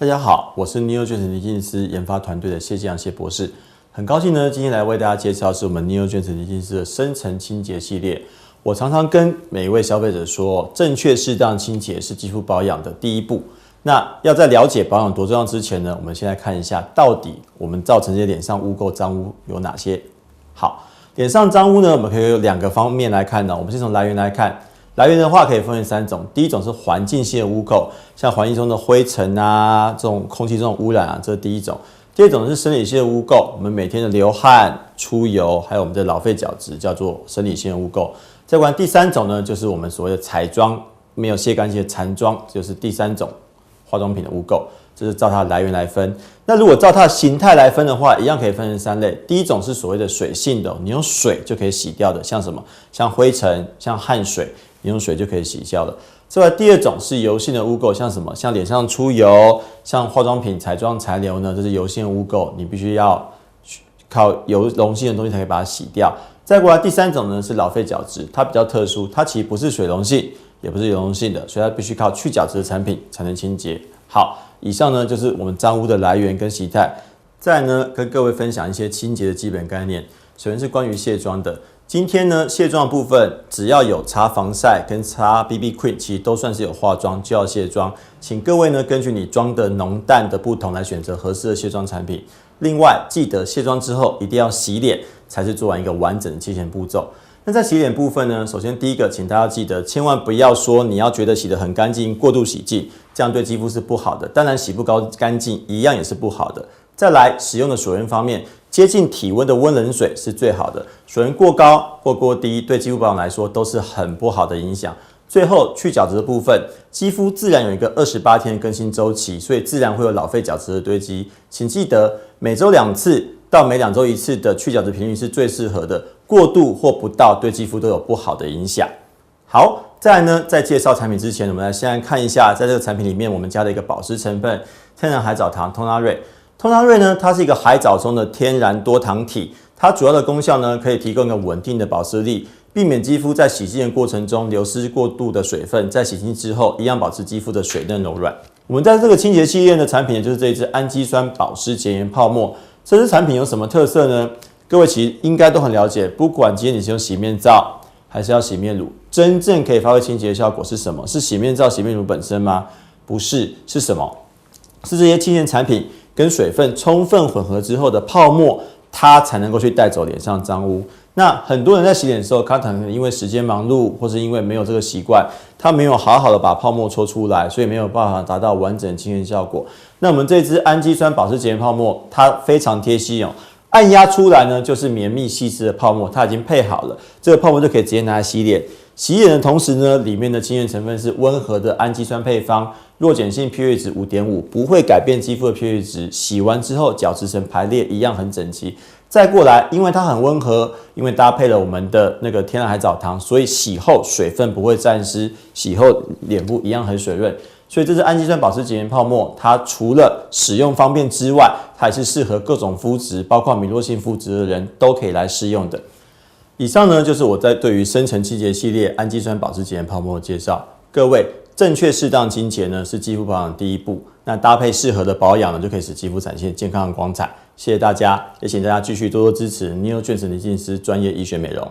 大家好，我是 Neogems 倪净思研发团队的谢继阳谢博士，很高兴呢，今天来为大家介绍是我们 Neogems 倪净思的深层清洁系列。我常常跟每一位消费者说，正确适当清洁是肌肤保养的第一步。那要在了解保养多重要之前呢，我们先来看一下，到底我们造成这些脸上污垢、脏污有哪些。好，脸上脏污呢，我们可以有2个方面来看呢。我们先从来源来看。来源的话可以分为3种，第一种是环境性的污垢，像环境中的灰尘啊，这种空气中的污染啊，这是第一种。第二种是生理性的污垢，我们每天的流汗、出油，还有我们的老废角质，叫做生理性的污垢。再过来第3种呢，就是我们所谓的彩妆没有卸干净的残妆，就是第3种化妆品的污垢。这是照它的来源来分。那如果照它的形态来分的话，一样可以分成3类。第一种是所谓的水性的，你用水就可以洗掉的，像什么？像灰尘、像汗水。你用水就可以洗掉了。此外，第2种是油性的污垢，像什么？像脸上出油，像化妆品、彩妆残留呢，这是油性的污垢，你必须要靠油溶性的东西才可以把它洗掉。再过来第3种呢是老废角质，它比较特殊，它其实不是水溶性，也不是油溶性的，所以它必须靠去角质的产品才能清洁。好，以上呢就是我们脏污的来源跟形态。再来呢，跟各位分享一些清洁的基本概念。首先是关于卸妆的。今天呢，卸妆的部分只要有擦防晒跟擦 BB Cream， 其实都算是有化妆就要卸妆。请各位呢，根据你妆的浓淡的不同来选择合适的卸妆产品。另外，记得卸妆之后一定要洗脸，才是做完一个完整的清洁步骤。那在洗脸部分呢，首先第一个，请大家记得，千万不要说你要觉得洗得很干净，过度洗净，这样对肌肤是不好的。当然，洗不干净一样也是不好的。再来，使用的水温方面，接近体温的温冷水是最好的，水温过高或过低，对肌肤保养来说都是很不好的影响。最后，去角质的部分，肌肤自然有一个28天的更新周期，所以自然会有老废角质的堆积。请记得，每周2次到每2周1次的去角质频率是最适合的，过度或不到对肌肤都有不好的影响。好，再来呢，在介绍产品之前，我们来先看一下，在这个产品里面我们加的一个保湿成分——天然海藻糖通拉瑞。通拉瑞呢，它是一个海藻中的天然多糖体，它主要的功效呢，可以提供一个稳定的保湿力，避免肌肤在洗净的过程中流失过度的水分，在洗净之后一样保持肌肤的水嫩柔软。我们在这个清洁系列的产品，也就是这一支氨基酸保湿洁颜泡沫。这支产品有什么特色呢？各位其实应该都很了解，不管今天你是用洗面皂还是要洗面乳，真正可以发挥清洁的效果是什么？是洗面皂、洗面乳本身吗？不是，是什么？是这些清洁产品跟水分充分混合之后的泡沫，它才能够去带走脸上脏污。那很多人在洗脸的时候，他可能因为时间忙碌，或是因为没有这个习惯，他没有好好的把泡沫搓出来，所以没有办法达到完整的清洁效果。那我们这支氨基酸保湿洁颜泡沫，它非常贴心哦，按压出来呢就是绵密细致的泡沫，它已经配好了，这个泡沫就可以直接拿来洗脸。洗脸的同时呢，里面的清洁成分是温和的氨基酸配方，弱碱性 pH 值 5.5， 不会改变肌肤的 pH 值。洗完之后角质层排列一样很整齐。再过来，因为它很温和，因为搭配了我们的那个天然海藻糖，所以洗后水分不会沾湿，洗后脸部一样很水润。所以这支氨基酸保湿洁颜泡沫，它除了使用方便之外，它也是适合各种肤质，包括敏弱性肤质的人都可以来试用的。以上呢就是我在对于深层清洁系列氨基酸保湿洁颜泡沫的介绍。各位，正确适当清洁呢是肌肤保养的第一步，那搭配适合的保养呢，就可以使肌肤展现健康的光彩。谢谢大家，也请大家继续多多支持 Neogems 倪净思专业医学美容。